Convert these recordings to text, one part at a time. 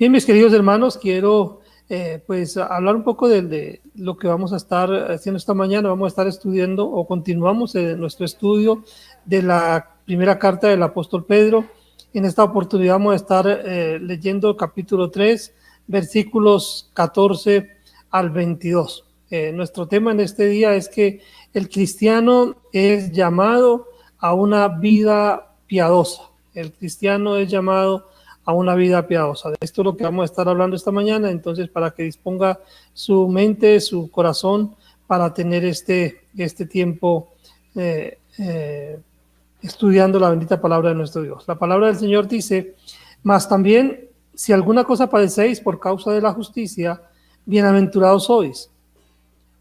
Bien, mis queridos hermanos, quiero pues hablar un poco de lo que vamos a estar haciendo esta mañana. Vamos a estar estudiando o continuamos nuestro estudio de la primera carta del apóstol Pedro. En esta oportunidad vamos a estar leyendo capítulo 3, versículos 14 al 22. Nuestro tema en este día es que el cristiano es llamado a una vida piadosa. El cristiano es llamado a una vida piadosa. De esto es lo que vamos a estar hablando esta mañana, entonces para que disponga su mente, su corazón, para tener este tiempo estudiando la bendita palabra de nuestro Dios. La palabra del Señor dice: mas también, si alguna cosa padecéis por causa de la justicia, bienaventurados sois.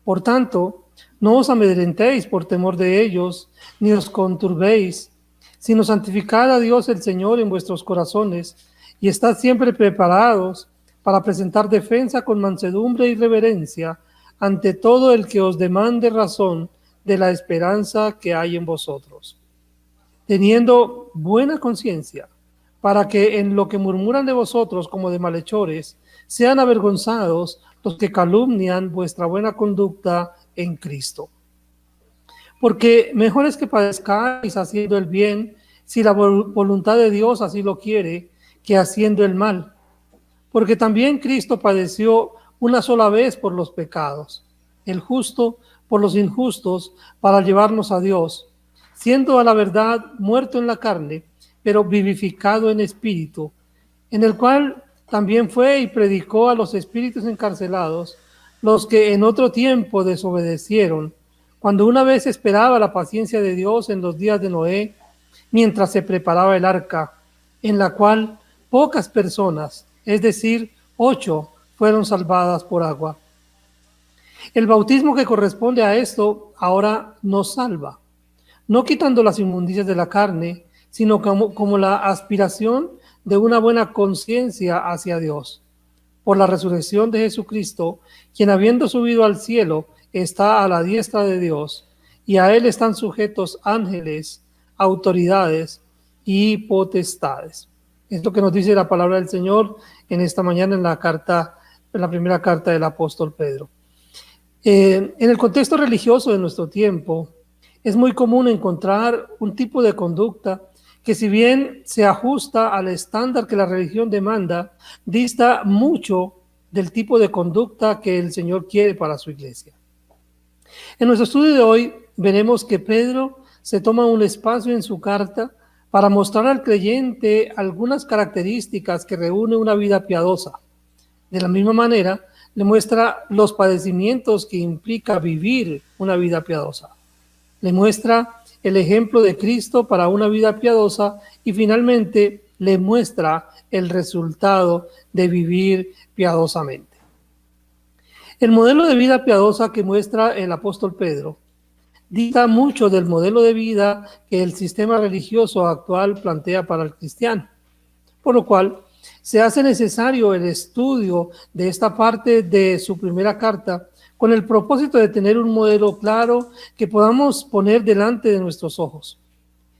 Por tanto, no os amedrentéis por temor de ellos, ni os conturbéis, sino santificad a Dios el Señor en vuestros corazones, y estad siempre preparados para presentar defensa con mansedumbre y reverencia ante todo el que os demande razón de la esperanza que hay en vosotros, teniendo buena conciencia, para que en lo que murmuran de vosotros como de malhechores, sean avergonzados los que calumnian vuestra buena conducta en Cristo. Porque mejor es que padezcáis haciendo el bien, si la voluntad de Dios así lo quiere, que haciendo el mal. Porque también Cristo padeció una sola vez por los pecados, el justo por los injustos, para llevarnos a Dios, siendo a la verdad muerto en la carne, pero vivificado en espíritu, en el cual también fue y predicó a los espíritus encarcelados, los que en otro tiempo desobedecieron, cuando una vez esperaba la paciencia de Dios en los días de Noé, mientras se preparaba el arca, en la cual pocas personas, es decir, 8, fueron salvadas por agua. El bautismo que corresponde a esto ahora nos salva, no quitando las inmundicias de la carne, sino como la aspiración de una buena conciencia hacia Dios, por la resurrección de Jesucristo, quien habiendo subido al cielo está a la diestra de Dios, y a él están sujetos ángeles, autoridades y potestades. Es lo que nos dice la palabra del Señor en esta mañana en la primera carta del apóstol Pedro. En el contexto religioso de nuestro tiempo, es muy común encontrar un tipo de conducta que, si bien se ajusta al estándar que la religión demanda, dista mucho del tipo de conducta que el Señor quiere para su iglesia. En nuestro estudio de hoy veremos que Pedro se toma un espacio en su carta para mostrar al creyente algunas características que reúne una vida piadosa. De la misma manera, le muestra los padecimientos que implica vivir una vida piadosa. Le muestra el ejemplo de Cristo para una vida piadosa y finalmente le muestra el resultado de vivir piadosamente. El modelo de vida piadosa que muestra el apóstol Pedro dista mucho del modelo de vida que el sistema religioso actual plantea para el cristiano, por lo cual se hace necesario el estudio de esta parte de su primera carta con el propósito de tener un modelo claro que podamos poner delante de nuestros ojos.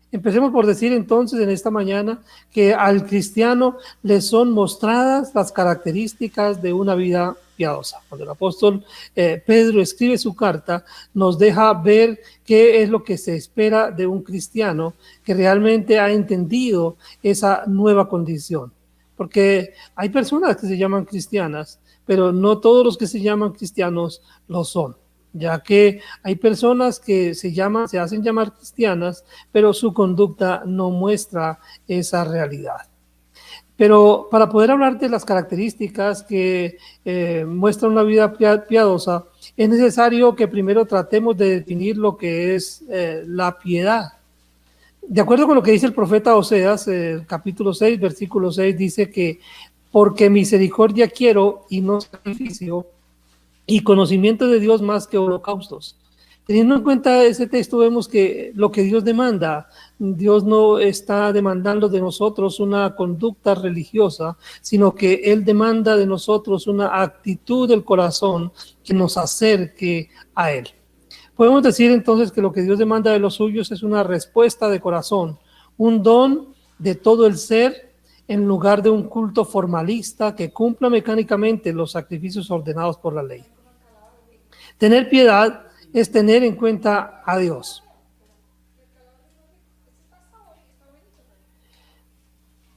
Empecemos por decir entonces en esta mañana que al cristiano le son mostradas las características de una vida piadosa. Cuando el apóstol Pedro escribe su carta, nos deja ver qué es lo que se espera de un cristiano que realmente ha entendido esa nueva condición. Porque hay personas que se llaman cristianas, pero no todos los que se llaman cristianos lo son, ya que hay personas que se hacen llamar cristianas, pero su conducta no muestra esa realidad. Pero para poder hablar de las características que muestran una vida piadosa, es necesario que primero tratemos de definir lo que es la piedad. De acuerdo con lo que dice el profeta Oseas, capítulo 6, versículo 6, dice que porque misericordia quiero y no sacrificio, y conocimiento de Dios más que holocaustos. Teniendo en cuenta ese texto, vemos que lo que Dios demanda, Dios no está demandando de nosotros una conducta religiosa, sino que Él demanda de nosotros una actitud del corazón que nos acerque a Él. Podemos decir entonces que lo que Dios demanda de los suyos es una respuesta de corazón, un don de todo el ser en lugar de un culto formalista que cumpla mecánicamente los sacrificios ordenados por la ley. Tener piedad es tener en cuenta a Dios.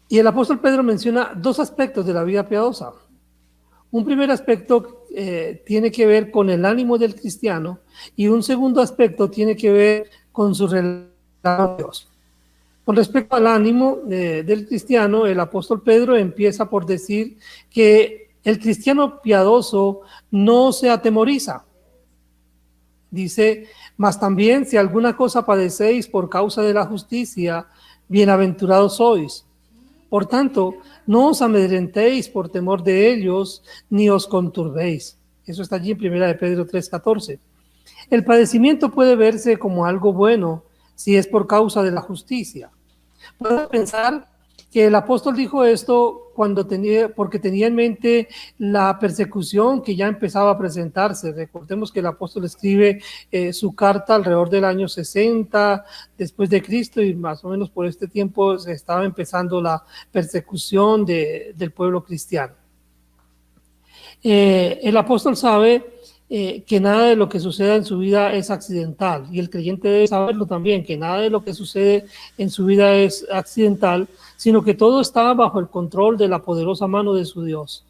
Y el apóstol Pedro menciona dos aspectos de la vida piadosa. Un primer aspecto tiene que ver con el ánimo del cristiano y un segundo aspecto tiene que ver con su relación con Dios. Con respecto al ánimo del cristiano, el apóstol Pedro empieza por decir que el cristiano piadoso no se atemoriza. Dice, mas también si alguna cosa padecéis por causa de la justicia, bienaventurados sois. Por tanto, no os amedrentéis por temor de ellos, ni os conturbéis. Eso está allí en 1 de Pedro 3:14. El padecimiento puede verse como algo bueno si es por causa de la justicia. Puedo pensar que el apóstol dijo esto porque tenía en mente la persecución que ya empezaba a presentarse. Recordemos que el apóstol escribe su carta alrededor del año 60 después de Cristo y más o menos por este tiempo se estaba empezando la persecución del pueblo cristiano. El apóstol sabe que nada de lo que suceda en su vida es accidental y el creyente debe saberlo también, que nada de lo que sucede en su vida es accidental, sino que todo está bajo el control de la poderosa mano de su Dios.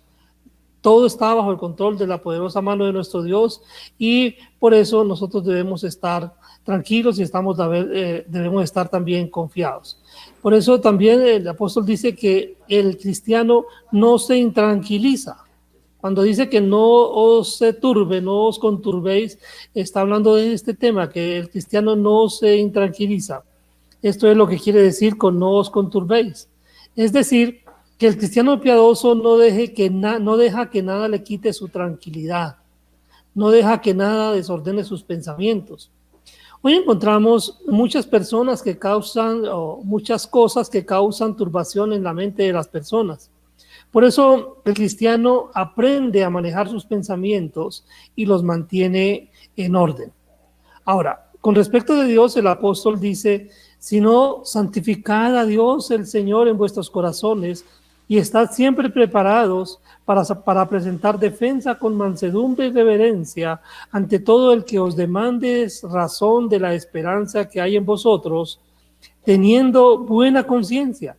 Todo está bajo el control de la poderosa mano de nuestro Dios y por eso nosotros debemos estar tranquilos y debemos estar también confiados. Por eso también el apóstol dice que el cristiano no se intranquiliza. Cuando dice que no os se turbe, no os conturbéis, está hablando de este tema, que el cristiano no se intranquiliza. Esto es lo que quiere decir con no os conturbéis. Es decir, que el cristiano piadoso no deja que nada le quite su tranquilidad, no deja que nada desordene sus pensamientos. Hoy encontramos muchas personas que muchas cosas que causan turbación en la mente de las personas. Por eso el cristiano aprende a manejar sus pensamientos y los mantiene en orden. Ahora, con respecto de Dios, el apóstol dice, sino santificad a Dios el Señor en vuestros corazones y estad siempre preparados para presentar defensa con mansedumbre y reverencia ante todo el que os demande razón de la esperanza que hay en vosotros, teniendo buena conciencia,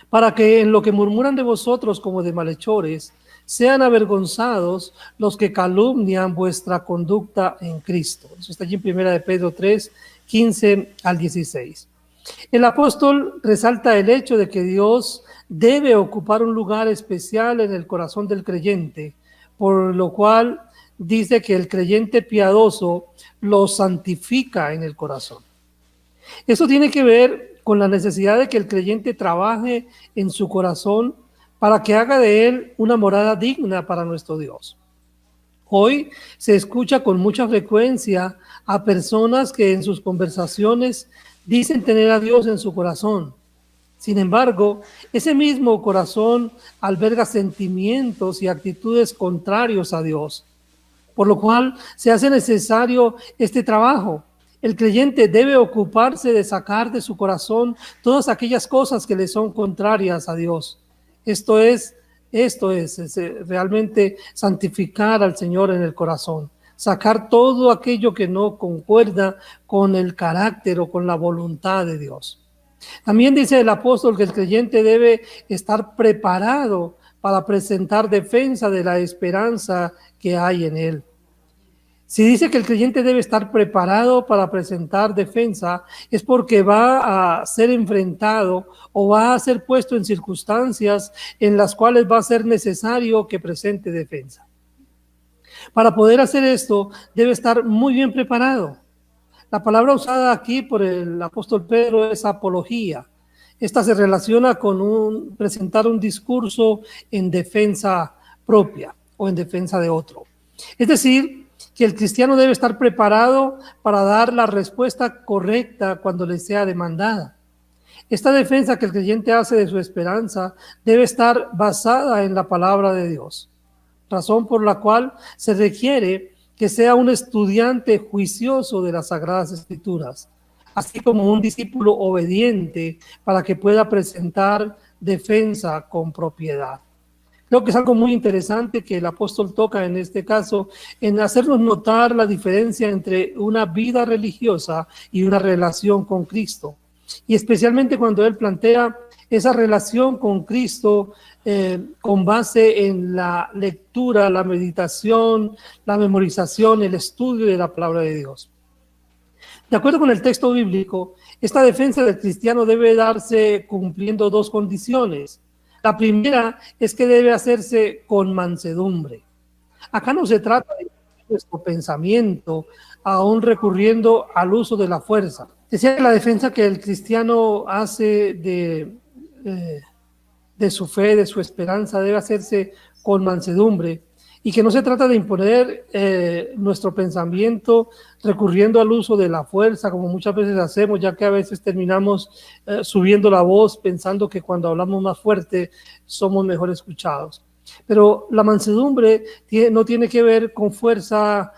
para que en lo que murmuran de vosotros como de malhechores, sean avergonzados los que calumnian vuestra conducta en Cristo. Eso está allí en 1 de Pedro 3, 15 al 16. El apóstol resalta el hecho de que Dios debe ocupar un lugar especial en el corazón del creyente, por lo cual dice que el creyente piadoso lo santifica en el corazón. Eso tiene que ver con la necesidad de que el creyente trabaje en su corazón para que haga de él una morada digna para nuestro Dios. Hoy se escucha con mucha frecuencia a personas que en sus conversaciones dicen tener a Dios en su corazón. Sin embargo, ese mismo corazón alberga sentimientos y actitudes contrarios a Dios, por lo cual se hace necesario este trabajo. El creyente debe ocuparse de sacar de su corazón todas aquellas cosas que le son contrarias a Dios. Esto es realmente santificar al Señor en el corazón, sacar todo aquello que no concuerda con el carácter o con la voluntad de Dios. También dice el apóstol que el creyente debe estar preparado para presentar defensa de la esperanza que hay en él. Si dice que el creyente debe estar preparado para presentar defensa, es porque va a ser enfrentado o va a ser puesto en circunstancias en las cuales va a ser necesario que presente defensa. Para poder hacer esto, debe estar muy bien preparado. La palabra usada aquí por el apóstol Pedro es apología. Esta se relaciona con presentar un discurso en defensa propia o en defensa de otro. Es decir, que el cristiano debe estar preparado para dar la respuesta correcta cuando le sea demandada. Esta defensa que el creyente hace de su esperanza debe estar basada en la palabra de Dios, razón por la cual se requiere que sea un estudiante juicioso de las Sagradas Escrituras, así como un discípulo obediente para que pueda presentar defensa con propiedad. Creo que es algo muy interesante que el apóstol toca en este caso, en hacernos notar la diferencia entre una vida religiosa y una relación con Cristo. Y especialmente cuando él plantea esa relación con Cristo con base en la lectura, la meditación, la memorización, el estudio de la palabra de Dios. De acuerdo con el texto bíblico, esta defensa del cristiano debe darse cumpliendo dos condiciones. La primera es que debe hacerse con mansedumbre. Acá no se trata de nuestro pensamiento, aún recurriendo al uso de la fuerza. Decía que la defensa que el cristiano hace de su fe, de su esperanza, debe hacerse con mansedumbre, y que no se trata de imponer nuestro pensamiento recurriendo al uso de la fuerza, como muchas veces hacemos, ya que a veces terminamos subiendo la voz pensando que cuando hablamos más fuerte somos mejor escuchados. Pero la mansedumbre no tiene que ver con fuerza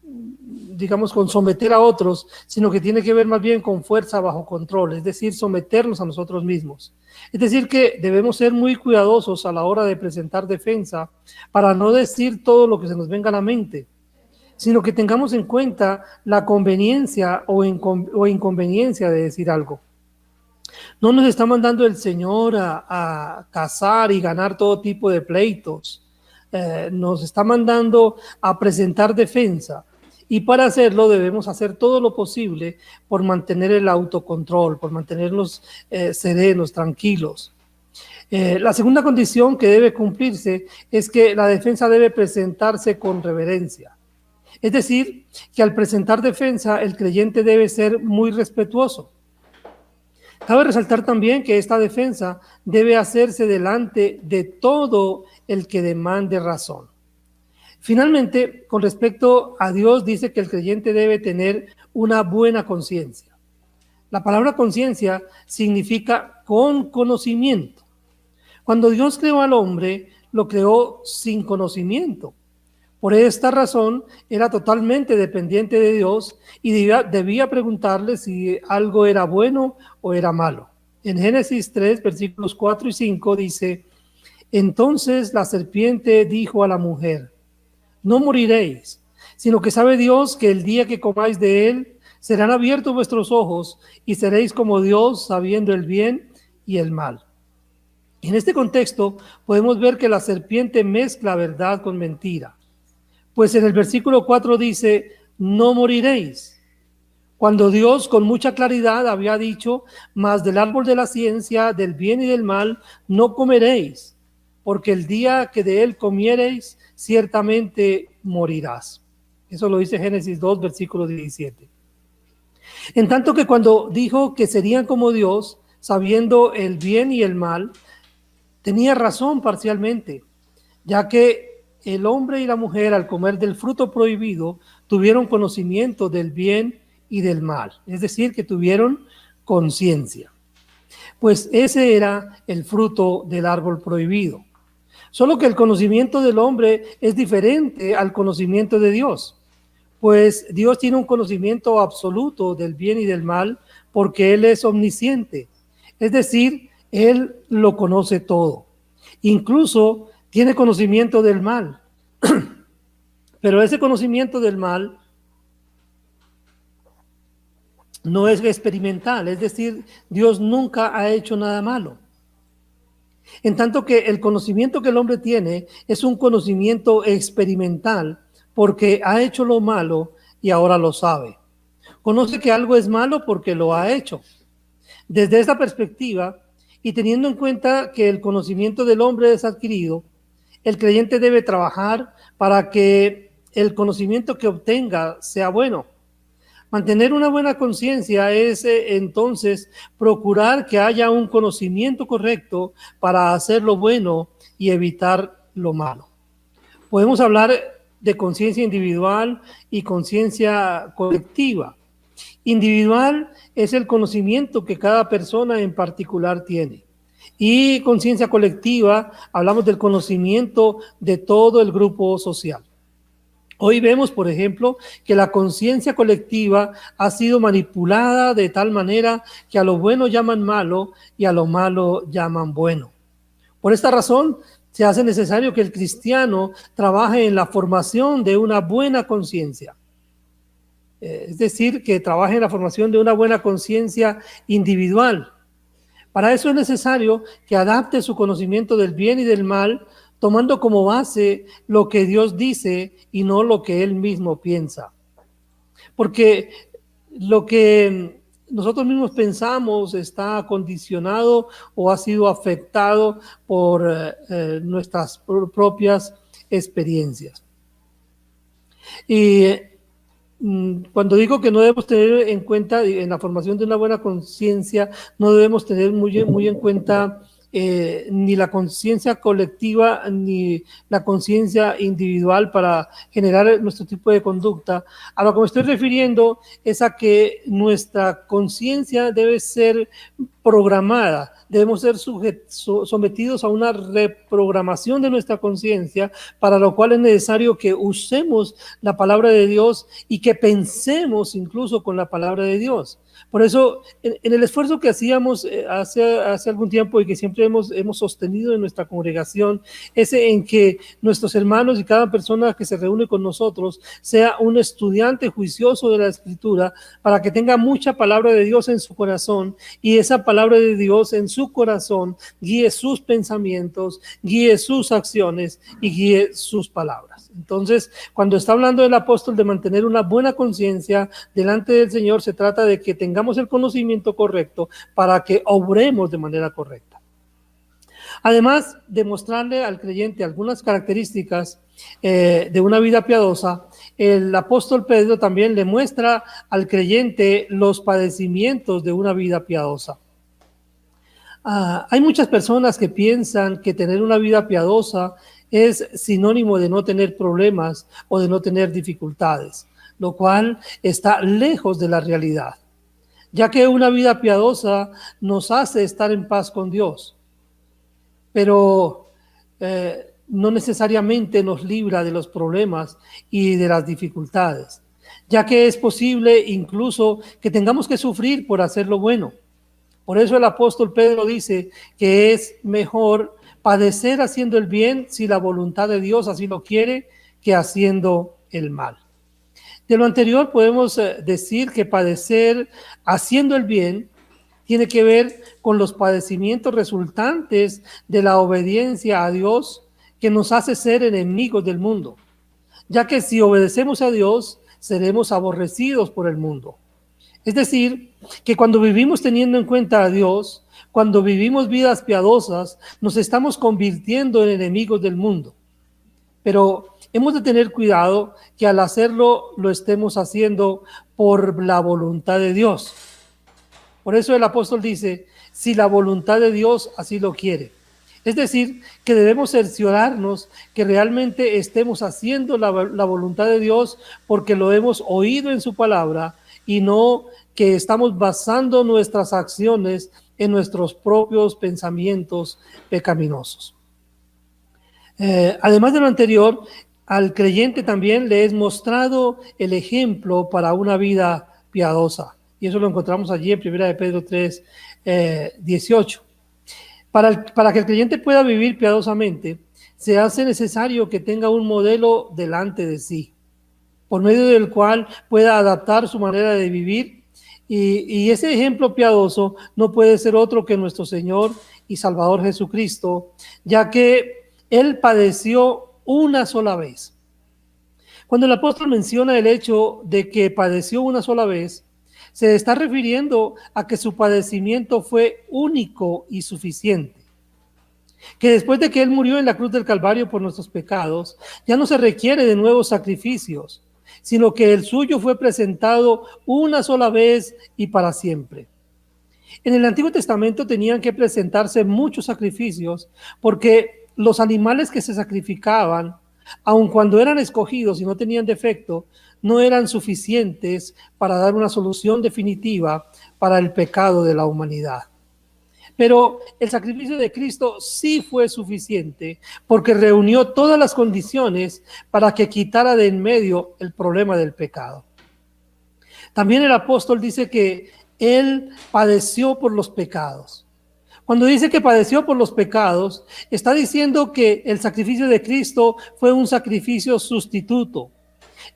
digamos, con someter a otros, sino que tiene que ver más bien con fuerza bajo control, es decir, someternos a nosotros mismos. Es decir, que debemos ser muy cuidadosos a la hora de presentar defensa para no decir todo lo que se nos venga a la mente, sino que tengamos en cuenta la conveniencia o inconveniencia de decir algo. No nos está mandando el Señor a cazar y ganar todo tipo de pleitos. Nos está mandando a presentar defensa. Y para hacerlo debemos hacer todo lo posible por mantener el autocontrol, por mantenernos serenos, tranquilos. La segunda condición que debe cumplirse es que la defensa debe presentarse con reverencia. Es decir, que al presentar defensa el creyente debe ser muy respetuoso. Cabe resaltar también que esta defensa debe hacerse delante de todo el que demande razón. Finalmente, con respecto a Dios, dice que el creyente debe tener una buena conciencia. La palabra conciencia significa con conocimiento. Cuando Dios creó al hombre, lo creó sin conocimiento. Por esta razón, era totalmente dependiente de Dios y debía preguntarle si algo era bueno o era malo. En Génesis 3, versículos 4 y 5 dice: entonces la serpiente dijo a la mujer: no moriréis, sino que sabe Dios que el día que comáis de él, serán abiertos vuestros ojos y seréis como Dios, sabiendo el bien y el mal. En este contexto podemos ver que la serpiente mezcla verdad con mentira. Pues en el versículo 4 dice: no moriréis, cuando Dios con mucha claridad había dicho: mas del árbol de la ciencia, del bien y del mal, no comeréis, porque el día que de él comiereis, ciertamente morirás. Eso lo dice Génesis 2, versículo 17. En tanto que cuando dijo que serían como Dios, sabiendo el bien y el mal, tenía razón parcialmente, ya que el hombre y la mujer, al comer del fruto prohibido, tuvieron conocimiento del bien y del mal, es decir, que tuvieron conciencia. Pues ese era el fruto del árbol prohibido. Solo que el conocimiento del hombre es diferente al conocimiento de Dios, pues Dios tiene un conocimiento absoluto del bien y del mal porque Él es omnisciente, es decir, Él lo conoce todo. Incluso tiene conocimiento del mal, pero ese conocimiento del mal no es experimental, es decir, Dios nunca ha hecho nada malo. En tanto que el conocimiento que el hombre tiene es un conocimiento experimental porque ha hecho lo malo y ahora lo sabe. Conoce que algo es malo porque lo ha hecho. Desde esta perspectiva, y teniendo en cuenta que el conocimiento del hombre es adquirido, el creyente debe trabajar para que el conocimiento que obtenga sea bueno. Mantener una buena conciencia es entonces procurar que haya un conocimiento correcto para hacer lo bueno y evitar lo malo. Podemos hablar de conciencia individual y conciencia colectiva. Individual es el conocimiento que cada persona en particular tiene. Y conciencia colectiva, hablamos del conocimiento de todo el grupo social. Hoy vemos, por ejemplo, que la conciencia colectiva ha sido manipulada de tal manera que a lo bueno llaman malo y a lo malo llaman bueno. Por esta razón, se hace necesario que el cristiano trabaje en la formación de una buena conciencia. Es decir, que trabaje en la formación de una buena conciencia individual. Para eso es necesario que adapte su conocimiento del bien y del mal, tomando como base lo que Dios dice y no lo que él mismo piensa. Porque lo que nosotros mismos pensamos está condicionado o ha sido afectado por nuestras propias experiencias. Y cuando digo que no debemos tener en cuenta, en la formación de una buena conciencia, no debemos tener muy en cuenta ni la conciencia colectiva ni la conciencia individual para generar nuestro tipo de conducta. A lo que me estoy refiriendo es a que nuestra conciencia debe ser programada, debemos ser sometidos a una reprogramación de nuestra conciencia, para lo cual es necesario que usemos la palabra de Dios y que pensemos incluso con la palabra de Dios. Por eso, en el esfuerzo que hacíamos hace algún tiempo y que siempre hemos sostenido en nuestra congregación, es en que nuestros hermanos y cada persona que se reúne con nosotros sea un estudiante juicioso de la Escritura, para que tenga mucha palabra de Dios en su corazón, y esa palabra de Dios en su corazón guíe sus pensamientos, guíe sus acciones y guíe sus palabras. Entonces, cuando está hablando el apóstol de mantener una buena conciencia delante del Señor, se trata de que tengamos el conocimiento correcto para que obremos de manera correcta. Además de mostrarle al creyente algunas características de una vida piadosa, el apóstol Pedro también le muestra al creyente los padecimientos de una vida piadosa. Hay muchas personas que piensan que tener una vida piadosa es sinónimo de no tener problemas o de no tener dificultades, lo cual está lejos de la realidad, ya que una vida piadosa nos hace estar en paz con Dios, pero no necesariamente nos libra de los problemas y de las dificultades, ya que es posible incluso que tengamos que sufrir por hacer lo bueno. Por eso el apóstol Pedro dice que es mejor padecer haciendo el bien, si la voluntad de Dios así lo quiere, que haciendo el mal. De lo anterior podemos decir que padecer haciendo el bien tiene que ver con los padecimientos resultantes de la obediencia a Dios, que nos hace ser enemigos del mundo, ya que si obedecemos a Dios, seremos aborrecidos por el mundo. Es decir, que cuando vivimos teniendo en cuenta a Dios, cuando vivimos vidas piadosas, nos estamos convirtiendo en enemigos del mundo. Pero hemos de tener cuidado que al hacerlo lo estemos haciendo por la voluntad de Dios. Por eso el apóstol dice, si la voluntad de Dios así lo quiere. Es decir, que debemos cerciorarnos que realmente estemos haciendo la voluntad de Dios porque lo hemos oído en su palabra, y no que estamos basando nuestras acciones en nuestros propios pensamientos pecaminosos. Además de lo anterior, al creyente también le es mostrado el ejemplo para una vida piadosa. Y eso lo encontramos allí en 1 de Pedro 3, 18. Para que el creyente pueda vivir piadosamente, se hace necesario que tenga un modelo delante de sí, por medio del cual pueda adaptar su manera de vivir, y ese ejemplo piadoso no puede ser otro que nuestro Señor y Salvador Jesucristo, ya que Él padeció una sola vez. Cuando el apóstol menciona el hecho de que padeció una sola vez, se está refiriendo a que su padecimiento fue único y suficiente, que después de que Él murió en la cruz del Calvario por nuestros pecados, ya no se requiere de nuevos sacrificios, sino que el suyo fue presentado una sola vez y para siempre. En el Antiguo Testamento tenían que presentarse muchos sacrificios, porque los animales que se sacrificaban, aun cuando eran escogidos y no tenían defecto, no eran suficientes para dar una solución definitiva para el pecado de la humanidad. Pero el sacrificio de Cristo sí fue suficiente porque reunió todas las condiciones para que quitara de en medio el problema del pecado. También el apóstol dice que Él padeció por los pecados. Cuando dice que padeció por los pecados, está diciendo que el sacrificio de Cristo fue un sacrificio sustituto.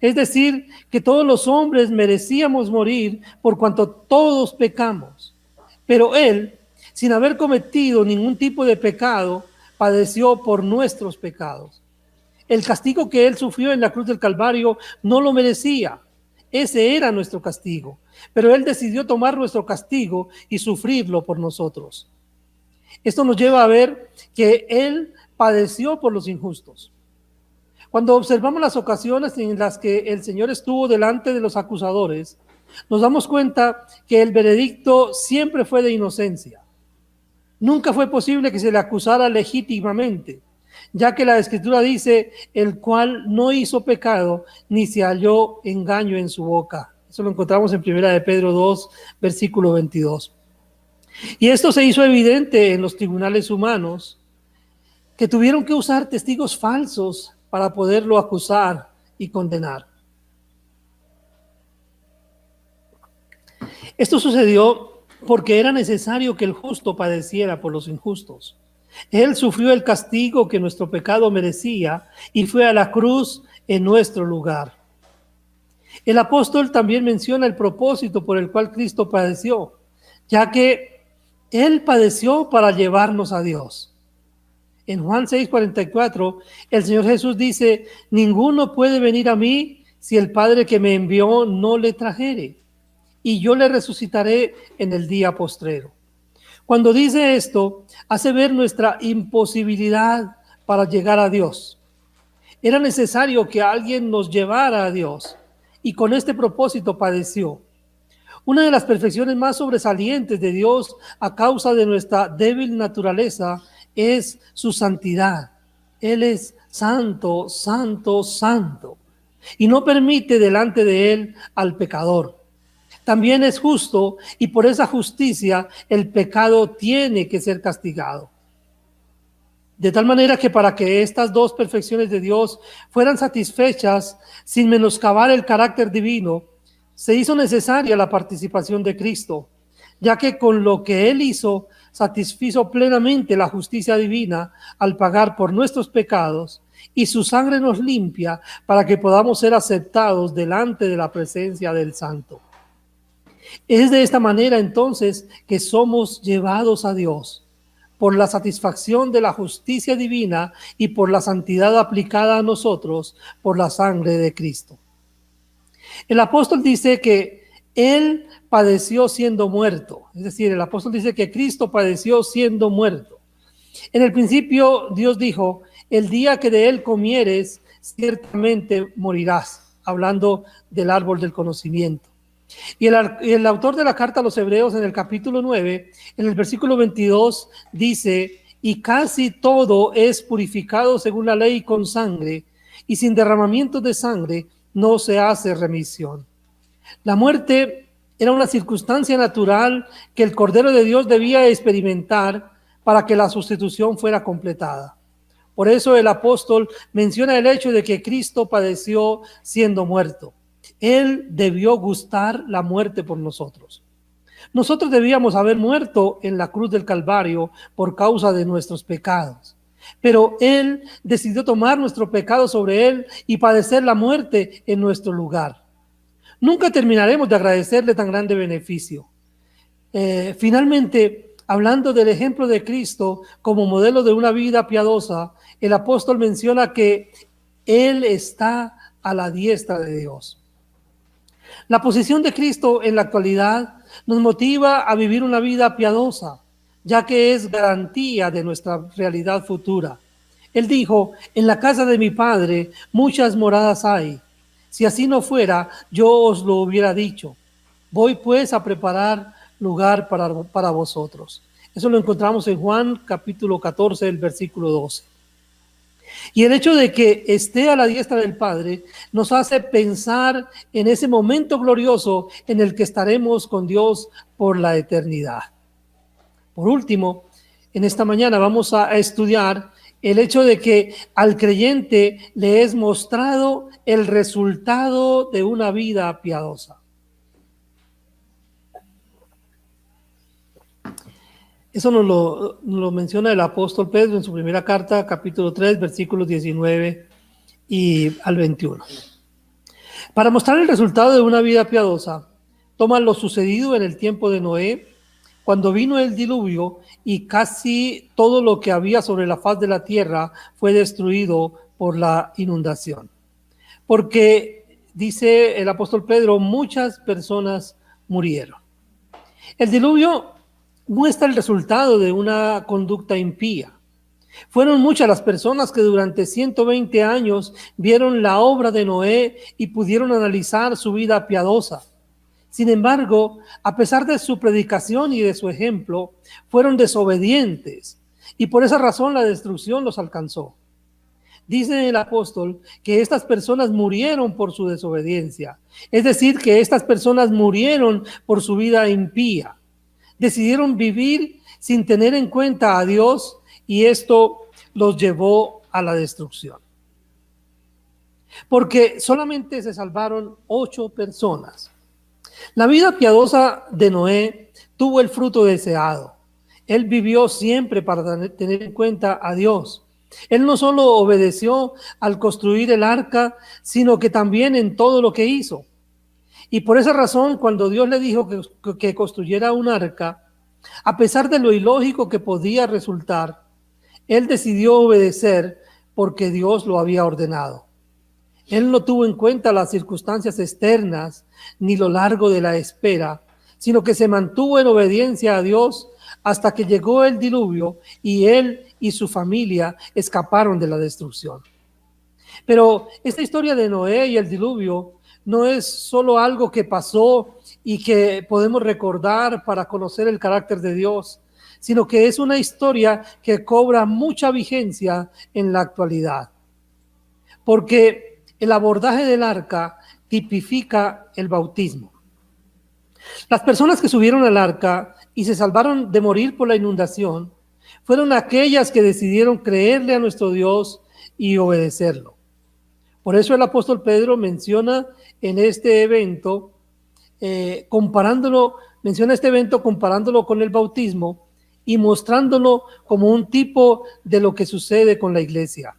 Es decir, que todos los hombres merecíamos morir por cuanto todos pecamos. Pero Él, sin haber cometido ningún tipo de pecado, padeció por nuestros pecados. El castigo que Él sufrió en la cruz del Calvario no lo merecía. Ese era nuestro castigo. Pero Él decidió tomar nuestro castigo y sufrirlo por nosotros. Esto nos lleva a ver que Él padeció por los injustos. Cuando observamos las ocasiones en las que el Señor estuvo delante de los acusadores, nos damos cuenta que el veredicto siempre fue de inocencia. Nunca fue posible que se le acusara legítimamente, ya que la Escritura dice, el cual no hizo pecado, ni se halló engaño en su boca. Eso lo encontramos en 1 de Pedro 2, versículo 22. Y esto se hizo evidente en los tribunales humanos, que tuvieron que usar testigos falsos para poderlo acusar y condenar. Esto sucedió porque era necesario que el justo padeciera por los injustos. Él sufrió el castigo que nuestro pecado merecía y fue a la cruz en nuestro lugar. El apóstol también menciona el propósito por el cual Cristo padeció, ya que Él padeció para llevarnos a Dios. En Juan 6:44, el Señor Jesús dice, ninguno puede venir a mí si el Padre que me envió no le trajere, y yo le resucitaré en el día postrero. Cuando dice esto, hace ver nuestra imposibilidad para llegar a Dios. Era necesario que alguien nos llevara a Dios, y con este propósito padeció. Una de las perfecciones más sobresalientes de Dios a causa de nuestra débil naturaleza es su santidad. Él es santo, santo, santo, y no permite delante de Él al pecador. También es justo y por esa justicia el pecado tiene que ser castigado. De tal manera que para que estas dos perfecciones de Dios fueran satisfechas sin menoscabar el carácter divino, se hizo necesaria la participación de Cristo, ya que con lo que Él hizo satisfizo plenamente la justicia divina al pagar por nuestros pecados, y su sangre nos limpia para que podamos ser aceptados delante de la presencia del Santo. Es de esta manera entonces que somos llevados a Dios, por la satisfacción de la justicia divina y por la santidad aplicada a nosotros por la sangre de Cristo. El apóstol dice que Él padeció siendo muerto, es decir, el apóstol dice que Cristo padeció siendo muerto. En el principio Dios dijo, el día que de Él comieres, ciertamente morirás, hablando del árbol del conocimiento. Y el autor de la carta a los Hebreos en el capítulo 9, en el versículo 22, dice, y casi todo es purificado según la ley con sangre, y sin derramamiento de sangre no se hace remisión. La muerte era una circunstancia natural que el Cordero de Dios debía experimentar para que la sustitución fuera completada. Por eso el apóstol menciona el hecho de que Cristo padeció siendo muerto. Él debió gustar la muerte por nosotros. Nosotros debíamos haber muerto en la cruz del Calvario por causa de nuestros pecados. Pero Él decidió tomar nuestro pecado sobre Él y padecer la muerte en nuestro lugar. Nunca terminaremos de agradecerle tan grande beneficio. Finalmente, hablando del ejemplo de Cristo como modelo de una vida piadosa, el apóstol menciona que Él está a la diestra de Dios. La posición de Cristo en la actualidad nos motiva a vivir una vida piadosa, ya que es garantía de nuestra realidad futura. Él dijo, en la casa de mi Padre muchas moradas hay. Si así no fuera, yo os lo hubiera dicho. Voy pues a preparar lugar para vosotros. Eso lo encontramos en Juan capítulo 14, el versículo 12. Y el hecho de que esté a la diestra del Padre nos hace pensar en ese momento glorioso en el que estaremos con Dios por la eternidad. Por último, en esta mañana vamos a estudiar el hecho de que al creyente le es mostrado el resultado de una vida piadosa. Eso nos lo menciona el apóstol Pedro en su primera carta, capítulo 3, versículos 19 y al 21. Para mostrar el resultado de una vida piadosa, toma lo sucedido en el tiempo de Noé, cuando vino el diluvio y casi todo lo que había sobre la faz de la tierra fue destruido por la inundación. Porque, dice el apóstol Pedro, muchas personas murieron. El diluvio muestra el resultado de una conducta impía. Fueron muchas las personas que durante 120 años vieron la obra de Noé y pudieron analizar su vida piadosa. Sin embargo, a pesar de su predicación y de su ejemplo, fueron desobedientes y por esa razón la destrucción los alcanzó. Dice el apóstol que estas personas murieron por su desobediencia, es decir, que estas personas murieron por su vida impía. Decidieron vivir sin tener en cuenta a Dios y esto los llevó a la destrucción. Porque solamente se salvaron 8 personas. La vida piadosa de Noé tuvo el fruto deseado. Él vivió siempre para tener en cuenta a Dios. Él no solo obedeció al construir el arca, sino que también en todo lo que hizo. Y por esa razón, cuando Dios le dijo que construyera un arca, a pesar de lo ilógico que podía resultar, él decidió obedecer porque Dios lo había ordenado. Él no tuvo en cuenta las circunstancias externas ni lo largo de la espera, sino que se mantuvo en obediencia a Dios hasta que llegó el diluvio y él y su familia escaparon de la destrucción. Pero esta historia de Noé y el diluvio no es solo algo que pasó y que podemos recordar para conocer el carácter de Dios, sino que es una historia que cobra mucha vigencia en la actualidad. Porque el abordaje del arca tipifica el bautismo. Las personas que subieron al arca y se salvaron de morir por la inundación fueron aquellas que decidieron creerle a nuestro Dios y obedecerlo. Por eso el apóstol Pedro menciona en este evento, comparándolo con el bautismo y mostrándolo como un tipo de lo que sucede con la iglesia.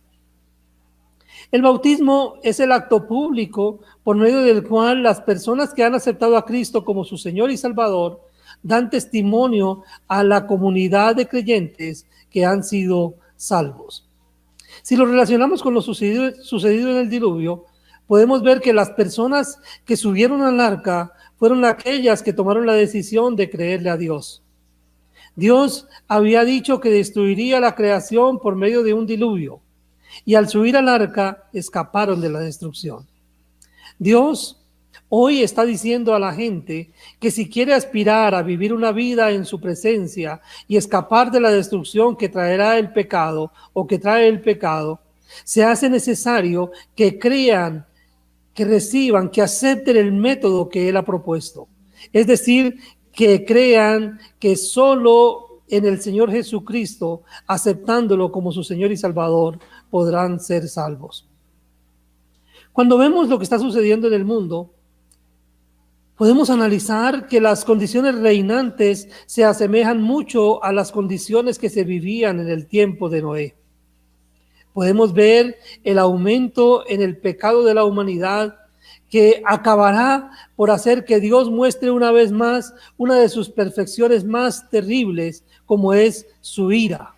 El bautismo es el acto público por medio del cual las personas que han aceptado a Cristo como su Señor y Salvador dan testimonio a la comunidad de creyentes que han sido salvos. Si lo relacionamos con lo sucedido en el diluvio, podemos ver que las personas que subieron al arca fueron aquellas que tomaron la decisión de creerle a Dios. Dios había dicho que destruiría la creación por medio de un diluvio, y al subir al arca escaparon de la destrucción. Dios hoy está diciendo a la gente que si quiere aspirar a vivir una vida en su presencia y escapar de la destrucción que traerá el pecado o que trae el pecado, se hace necesario que crean, que reciban, que acepten el método que Él ha propuesto. Es decir, que crean que solo en el Señor Jesucristo, aceptándolo como su Señor y Salvador, podrán ser salvos. Cuando vemos lo que está sucediendo en el mundo, podemos analizar que las condiciones reinantes se asemejan mucho a las condiciones que se vivían en el tiempo de Noé. Podemos ver el aumento en el pecado de la humanidad que acabará por hacer que Dios muestre una vez más una de sus perfecciones más terribles, como es su ira.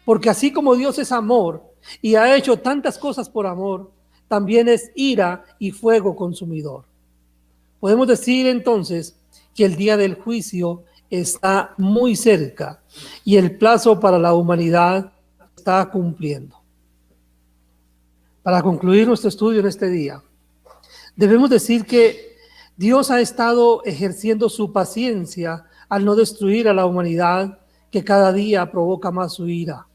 Porque así como Dios es amor y ha hecho tantas cosas por amor, también es ira y fuego consumidor. Podemos decir entonces que el día del juicio está muy cerca y el plazo para la humanidad está cumpliendo. Para concluir nuestro estudio en este día, debemos decir que Dios ha estado ejerciendo su paciencia al no destruir a la humanidad que cada día provoca más su ira.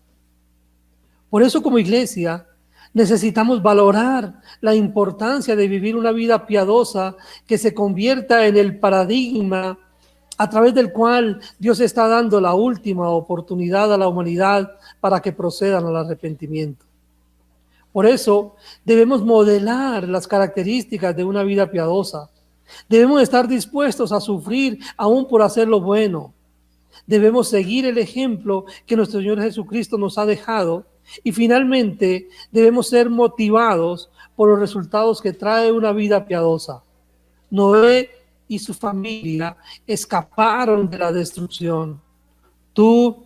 Por eso, como iglesia, necesitamos valorar la importancia de vivir una vida piadosa que se convierta en el paradigma a través del cual Dios está dando la última oportunidad a la humanidad para que procedan al arrepentimiento. Por eso debemos modelar las características de una vida piadosa. Debemos estar dispuestos a sufrir aún por hacer lo bueno. Debemos seguir el ejemplo que nuestro Señor Jesucristo nos ha dejado y finalmente debemos ser motivados por los resultados que trae una vida piadosa. Noé y su familia escaparon de la destrucción. ¿Tú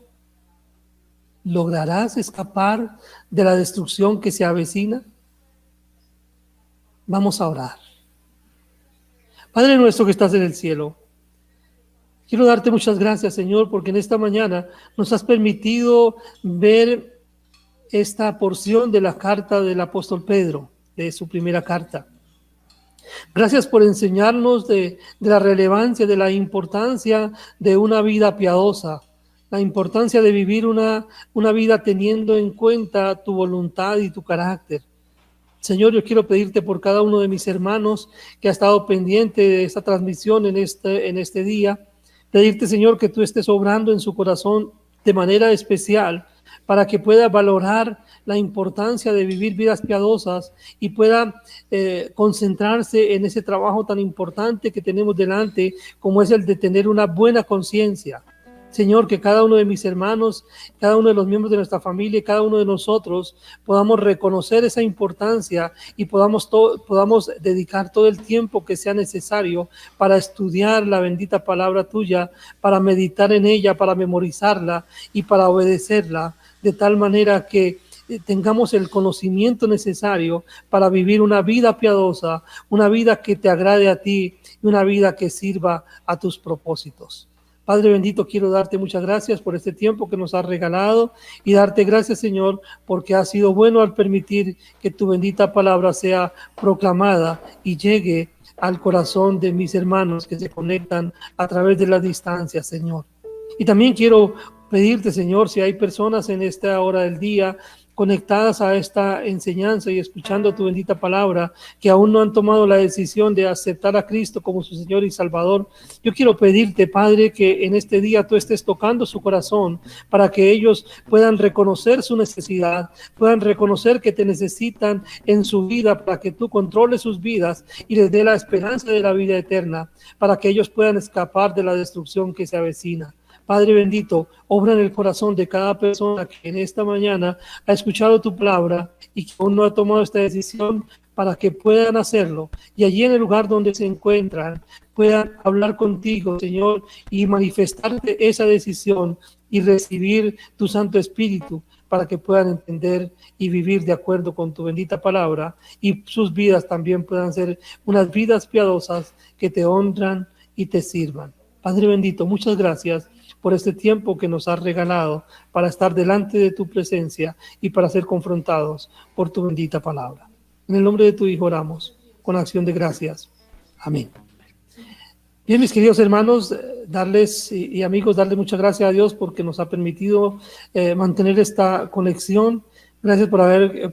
lograrás escapar de la destrucción que se avecina? Vamos a orar. Padre nuestro que estás en el cielo, quiero darte muchas gracias, Señor, porque en esta mañana nos has permitido ver esta porción de la carta del apóstol Pedro, de su primera carta. Gracias por enseñarnos de la relevancia, de la importancia de una vida piadosa, la importancia de vivir una vida teniendo en cuenta tu voluntad y tu carácter. Señor, yo quiero pedirte por cada uno de mis hermanos que ha estado pendiente de esta transmisión en este día, pedirte, Señor, que tú estés obrando en su corazón de manera especial para que pueda valorar la importancia de vivir vidas piadosas y pueda concentrarse en ese trabajo tan importante que tenemos delante, como es el de tener una buena conciencia. Señor, que cada uno de mis hermanos, cada uno de los miembros de nuestra familia, cada uno de nosotros podamos reconocer esa importancia y podamos dedicar todo el tiempo que sea necesario para estudiar la bendita palabra tuya, para meditar en ella, para memorizarla y para obedecerla, de tal manera que tengamos el conocimiento necesario para vivir una vida piadosa, una vida que te agrade a ti y una vida que sirva a tus propósitos. Padre bendito, quiero darte muchas gracias por este tiempo que nos has regalado y darte gracias, Señor, porque has sido bueno al permitir que tu bendita palabra sea proclamada y llegue al corazón de mis hermanos que se conectan a través de la distancia, Señor. Y también quiero pedirte, Señor, si hay personas en esta hora del día conectadas a esta enseñanza y escuchando tu bendita palabra, que aún no han tomado la decisión de aceptar a Cristo como su Señor y Salvador, yo quiero pedirte, Padre, que en este día tú estés tocando su corazón para que ellos puedan reconocer su necesidad, puedan reconocer que te necesitan en su vida para que tú controles sus vidas y les dé la esperanza de la vida eterna, para que ellos puedan escapar de la destrucción que se avecina. Padre bendito, obra en el corazón de cada persona que en esta mañana ha escuchado tu palabra y que aún no ha tomado esta decisión para que puedan hacerlo. Y allí en el lugar donde se encuentran, puedan hablar contigo, Señor, y manifestarte esa decisión y recibir tu Santo Espíritu para que puedan entender y vivir de acuerdo con tu bendita palabra y sus vidas también puedan ser unas vidas piadosas que te honran y te sirvan. Padre bendito, muchas gracias por este tiempo que nos has regalado para estar delante de tu presencia y para ser confrontados por tu bendita palabra. En el nombre de tu Hijo oramos, con acción de gracias. Amén. Bien, mis queridos hermanos, darles y amigos, darle muchas gracias a Dios porque nos ha permitido mantener esta conexión. Gracias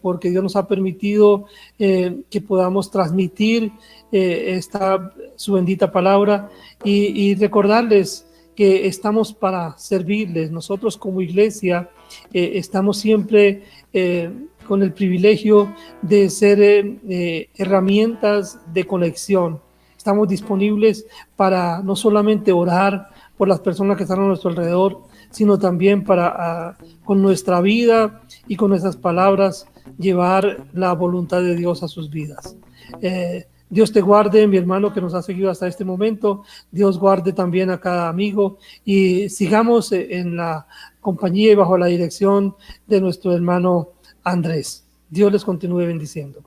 porque Dios nos ha permitido que podamos transmitir su bendita palabra y recordarles que estamos para servirles. Nosotros como iglesia estamos siempre con el privilegio de ser herramientas de conexión. Estamos disponibles para no solamente orar por las personas que están a nuestro alrededor, sino también para con nuestra vida y con nuestras palabras llevar la voluntad de Dios a sus vidas. Dios te guarde, mi hermano que nos ha seguido hasta este momento. Dios guarde también a cada amigo y sigamos en la compañía y bajo la dirección de nuestro hermano Andrés. Dios les continúe bendiciendo.